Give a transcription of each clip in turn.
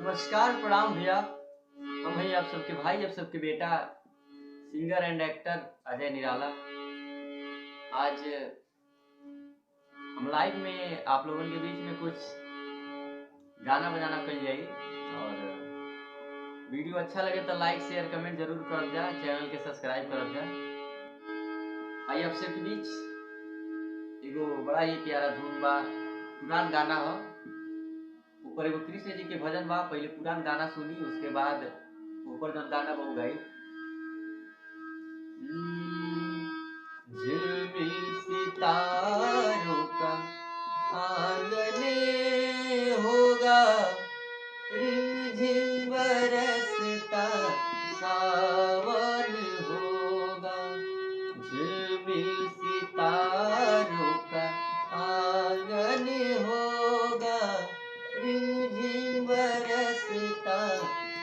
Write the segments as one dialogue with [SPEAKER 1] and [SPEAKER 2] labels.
[SPEAKER 1] नमस्कार, प्रणाम भैया। हम हैं आप सबके भाई, आप सबके बेटा, सिंगर एंड एक्टर अजय निराला। आज हम लाइव में आप लोगों के बीच में कुछ गाना बजाना कर जाई और वीडियो अच्छा लगे तो लाइक शेयर कमेंट जरूर कर जा, चैनल के सब्सक्राइब कर जा। आई आप सबके बीच एगो बड़ा ही प्यारा धुन बा, पुरान गाना हो। ऊपर एगो कृष्ण जी के भजन बा, पहले पुरान गाना सुनी, उसके बाद ऊपर जन गाना बहु गाई। झिलमिल सितारों का आंगन होगा, रिमझिम बरसता सावन होगा। झिलमिल सितारों का आंगन होगा, रिमझिम बरसता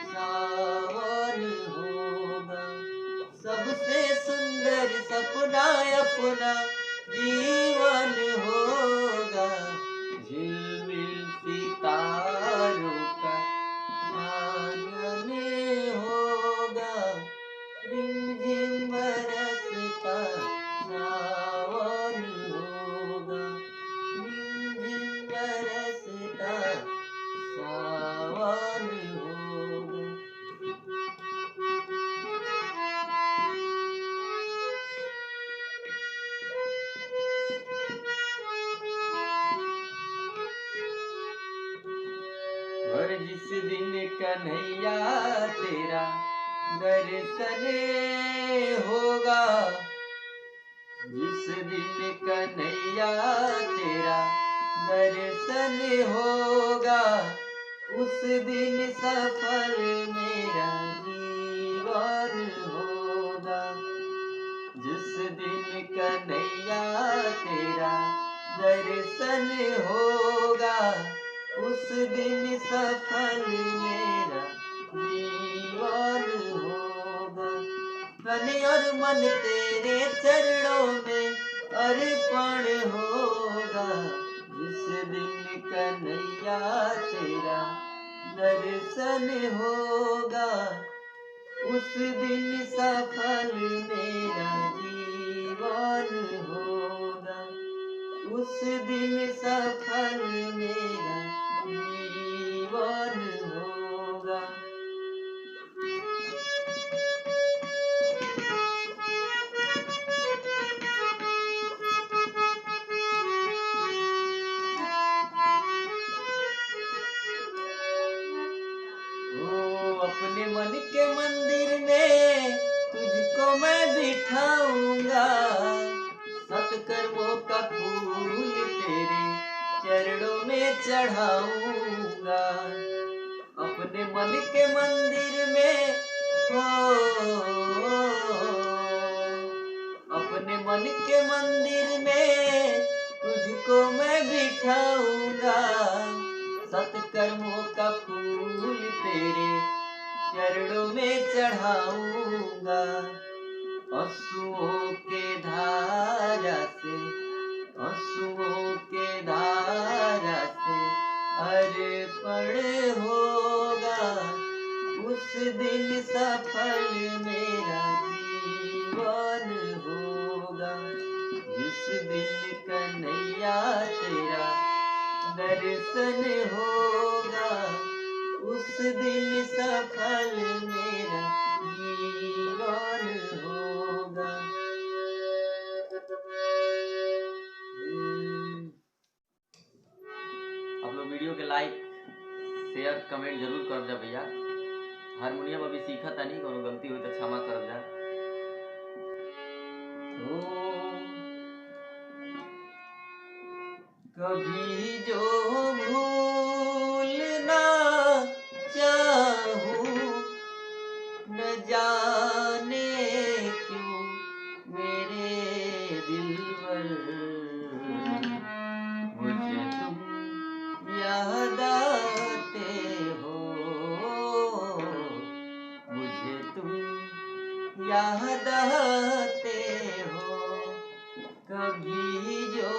[SPEAKER 1] सावन होगा। सबसे सुंदर सपना अपना जीवन होगा। झिलमिल सितारों का आंगन होगा, रिमझिम बरसता सावन होगा। रिमझिम बरसता सावन होगा। और जिस दिन कन्हैया तेरा दर्शन होगा, जिस दिन कन्हैया तेरा दर्शन होगा, उस दिन सफल मेरा जीवन होगा। जिस दिन कन्हैया तेरा दर्शन होगा, उस दिन सफल मेरा जीवन होगा। तन और मन तेरे चरणों में अर्पण होगा। जिस दिन कन्हैया तेरा दर्शन होगा, उस दिन सफल मेरा जीवन होगा। उस दिन सफल मेरा जीवन होगा। अपने मन के मंदिर में तुझको मैं बिठाऊंगा, सत्कर्मों का फूल तेरे चरणों में चढ़ाऊंगा। अपने मन के मंदिर में अपने मन के मंदिर में तुझको मैं बिठाऊंगा, सत्कर्मों का फूल तेरे चरणों में चढ़ाऊंगा। आंसुओं के धारा से, आंसुओं के धारा से अर्पण होगा, उस दिन सफल मेरा जीवन होगा। जिस दिन कन्हैया तेरा दर्शन होगा, उस दिन सफल मेरा जीवन होगा। आप लोग वीडियो के लाइक शेयर कमेंट जरूर कर जा भैया। हारमोनियम अभी सीखा था नहीं, कोनो गलती हुई तो क्षमा कर जा। कभी जो भूलना चाहूं, न जाने क्यों मेरे दिलबर, मुझे तुम याद आते हो, मुझे तुम याद आते हो। कभी जो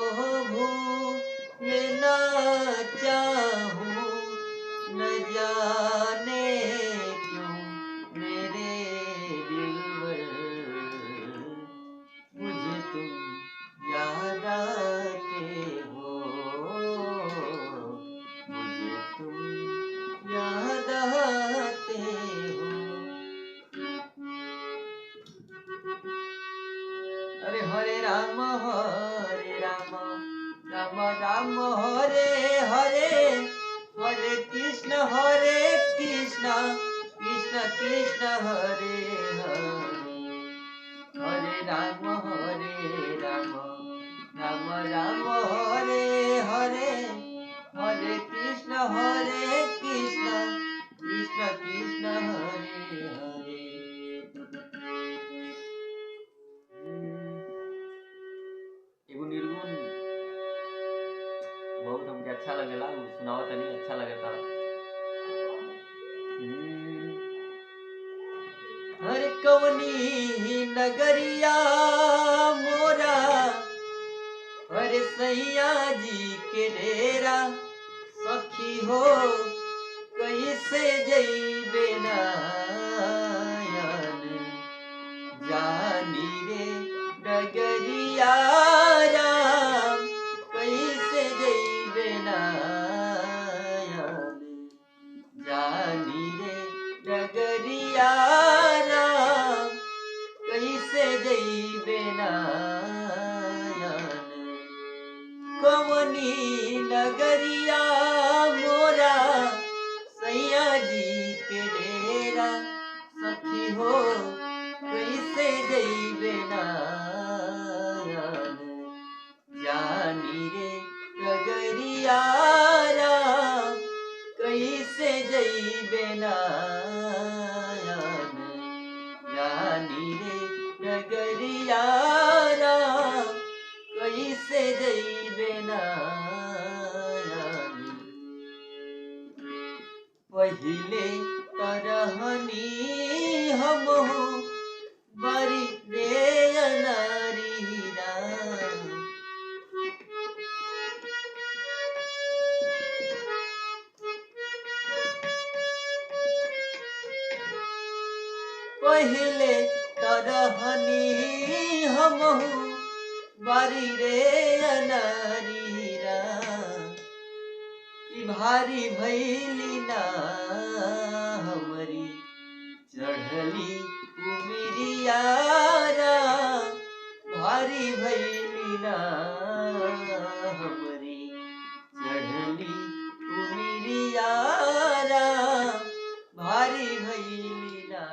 [SPEAKER 1] भूलना चाहूं, न जाने कृष्ण हरे कृष्ण कृष्ण कृष्ण हरे हरे हरे राम राम राम हरे हरे हरे कृष्ण कृष्ण कृष्ण हरे हरे। एगो निर्गुण बहुत हमके अच्छा लगेला, सुनाओ तनी अच्छा लगता। हर कवनी नगरिया मोरा हर सैया जी के डेरा सखी हो कैसे जइबे नायन जानी रे डगरिया राम कैसे जइबे नायन जानी रे डगरिया राम कैसे जइबे नायन कवनी नगरिया मोरा सैया जी के डेरा सखी हो कैसे जइबे नायन जानी रे डगरिया राम कैसे जइबे नायन जानी रे डगरिया राम कैसे जइबे नायन पहिले तरहनी हमहु बरी रे अनारी राम पहिले तरहनी हमहु बारी रे अनारी राम कि भारी भैली ना हमरी चढ़ली उमिरिया राम भारी भैली ना हमरी चढ़ली उमिरिया राम भारी भैली ना।